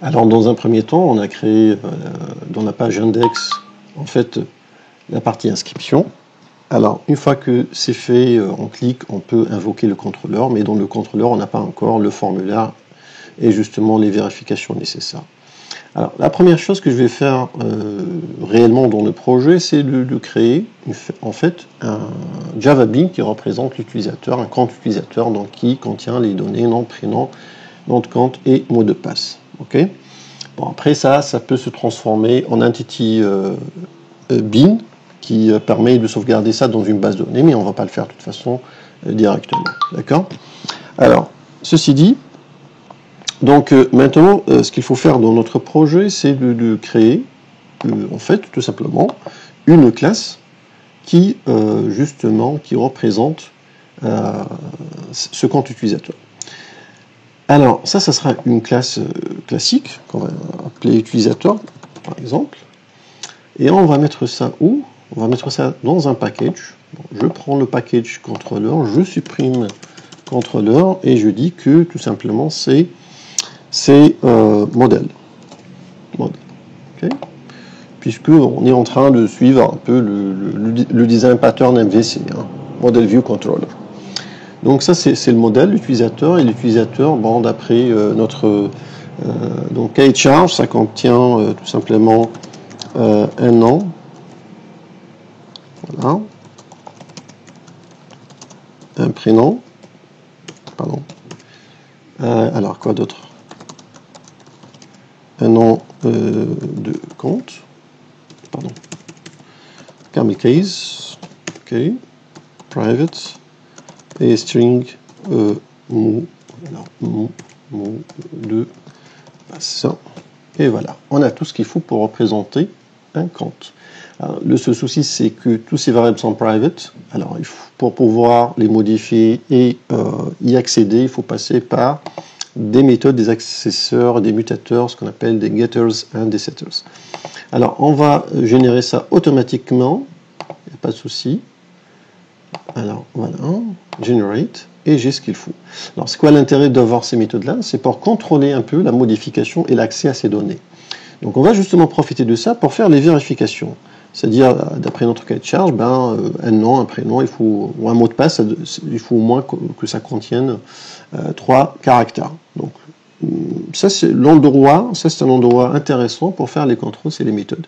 Alors, dans un premier temps, on a créé dans la page index, en fait, la partie inscription. Alors, une fois que c'est fait, on clique, on peut invoquer le contrôleur, mais dans le contrôleur, on n'a pas encore le formulaire et justement les vérifications nécessaires. Alors, la première chose que je vais faire réellement dans le projet, c'est de créer en fait un Java Bean qui représente l'utilisateur, un compte utilisateur donc, qui contient les données nom, prénom, nom de compte et mot de passe. Okay, bon, après ça peut se transformer en entity Bean qui permet de sauvegarder ça dans une base de données, mais on ne va pas le faire de toute façon directement. D'accord? Alors, ceci dit, donc maintenant, ce qu'il faut faire dans notre projet, c'est de créer, en fait, tout simplement, une classe qui, justement, qui représente ce compte utilisateur. Alors, ça sera une classe classique, qu'on va appeler utilisateur, par exemple. Et on va mettre ça où? On va mettre ça dans un package. Bon, je prends le package contrôleur, je supprime contrôleur, et je dis que, tout simplement, c'est modèle. Okay. Puisqu'on est en train de suivre un peu le design pattern MVC, hein, Model View Controller. Donc ça c'est le modèle, l'utilisateur, et l'utilisateur, bon, d'après notre donc cahier de charge, ça contient tout simplement un nom, voilà, un prénom, pardon, alors quoi d'autre? Un nom de compte, pardon, camel case, ok, private, et string mot de passe. Et voilà, on a tout ce qu'il faut pour représenter un compte. Alors, le seul souci, c'est que tous ces variables sont private. Alors, pour pouvoir les modifier et y accéder, il faut passer par des méthodes, des accesseurs, des mutateurs, ce qu'on appelle des getters and des setters. Alors, on va générer ça automatiquement, il n'y a pas de souci. Alors, voilà, generate, et j'ai ce qu'il faut. Alors, c'est quoi l'intérêt d'avoir ces méthodes-là? C'est pour contrôler un peu la modification et l'accès à ces données. Donc, on va justement profiter de ça pour faire les vérifications. C'est-à-dire, d'après notre cahier de charge, un nom, un prénom, ou un mot de passe, il faut au moins que ça contienne 3 caractères. Donc, ça c'est l'endroit, c'est un endroit intéressant pour faire les contrôles, c'est les méthodes.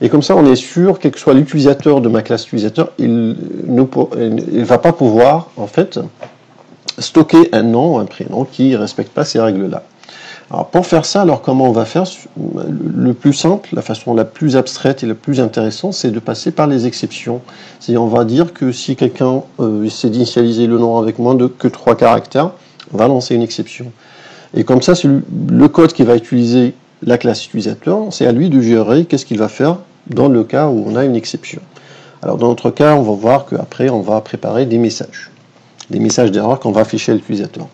Et comme ça, on est sûr, quel que soit l'utilisateur de ma classe utilisateur, il ne va pas pouvoir, en fait, stocker un nom, un prénom qui ne respecte pas ces règles-là. Alors, pour faire ça, alors comment on va faire? Le plus simple, la façon la plus abstraite et la plus intéressante, c'est de passer par les exceptions. C'est-à-dire, on va dire que si quelqu'un essaie d'initialiser le nom avec moins que 3 caractères, on va lancer une exception. Et comme ça, c'est le code qui va utiliser la classe utilisateur, c'est à lui de gérer qu'est-ce qu'il va faire dans le cas où on a une exception. Alors, dans notre cas, on va voir qu'après, on va préparer des messages d'erreur qu'on va afficher à l'utilisateur.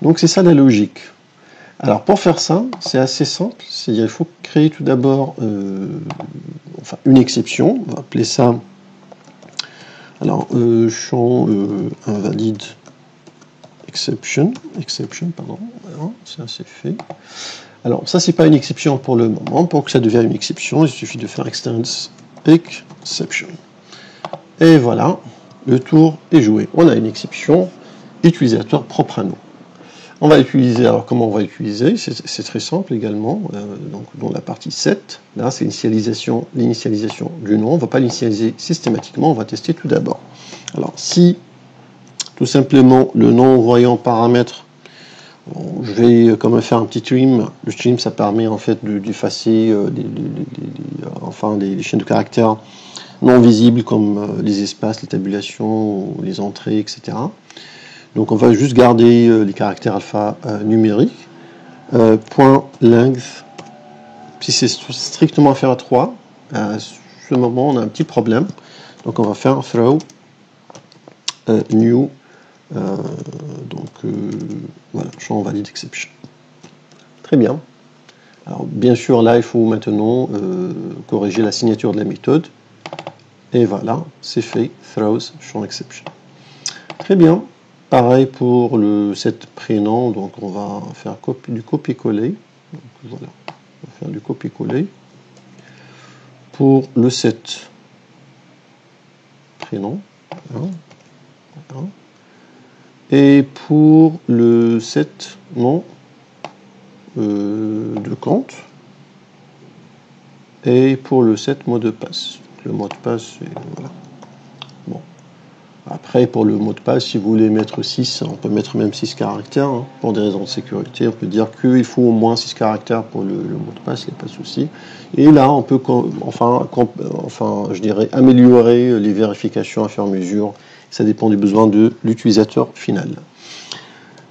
Donc, c'est ça la logique. Alors, pour faire ça, c'est assez simple. C'est-à-dire, il faut créer tout d'abord une exception. On va appeler ça champ invalide exception, pardon. Voilà, ça c'est fait. Alors, ça, c'est pas une exception pour le moment. Pour que ça devienne une exception, il suffit de faire extends exception. Et voilà, le tour est joué. On a une exception utilisateur propre à nous. On va utiliser, alors comment on va utiliser? C'est très simple également. Donc, dans la partie 7, là, c'est l'initialisation du nom. On ne va pas l'initialiser systématiquement, on va tester tout d'abord. Alors, si tout simplement le nom voyant paramètre, je vais quand même faire un petit trim. Le trim, ça permet en fait d'effacer les chaînes de caractères non visibles comme les espaces, les tabulations, les entrées, etc. Donc on va juste garder les caractères alpha numériques. Point length, si c'est strictement inférieur à 3, à ce moment on a un petit problème. Donc on va faire throw new, voilà, champ valid exception. Très bien. Alors bien sûr là il faut maintenant corriger la signature de la méthode. Et voilà, c'est fait, throws champ exception. Très bien. Pareil pour le set prénom, donc on va faire du copier-coller. Donc, voilà, on va faire du copier-coller. Pour le set prénom, voilà. Voilà. Et pour le set nom de compte, et pour le set mot de passe. Le mot de passe, voilà. Bon. Après, pour le mot de passe, si vous voulez mettre 6, on peut mettre même 6 caractères. Hein. Pour des raisons de sécurité, on peut dire qu'il faut au moins 6 caractères pour le mot de passe, il n'y a pas de souci. Et là, on peut je dirais, améliorer les vérifications à fur et à mesure. Ça dépend du besoin de l'utilisateur final.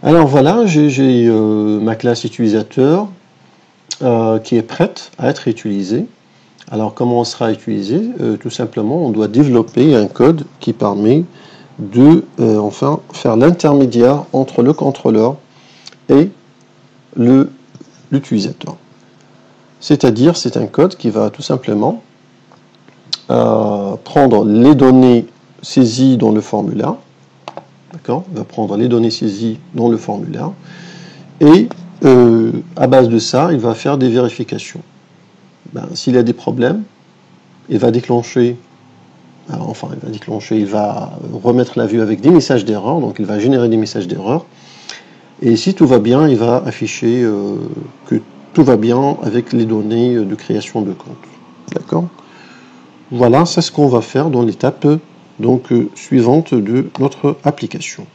Alors voilà, j'ai ma classe utilisateur qui est prête à être utilisée. Alors comment on sera utilisé? Tout simplement, on doit développer un code qui permet de faire l'intermédiaire entre le contrôleur et l'utilisateur. C'est-à-dire, c'est un code qui va tout simplement prendre les données saisies dans le formulaire, d'accord? Il va prendre les données saisies dans le formulaire et à base de ça, il va faire des vérifications. S'il y a des problèmes, il va déclencher, il va remettre la vue avec des messages d'erreur, donc il va générer des messages d'erreur. Et si tout va bien, il va afficher que tout va bien avec les données de création de compte. D'accord? Voilà, c'est ce qu'on va faire dans l'étape suivante de notre application.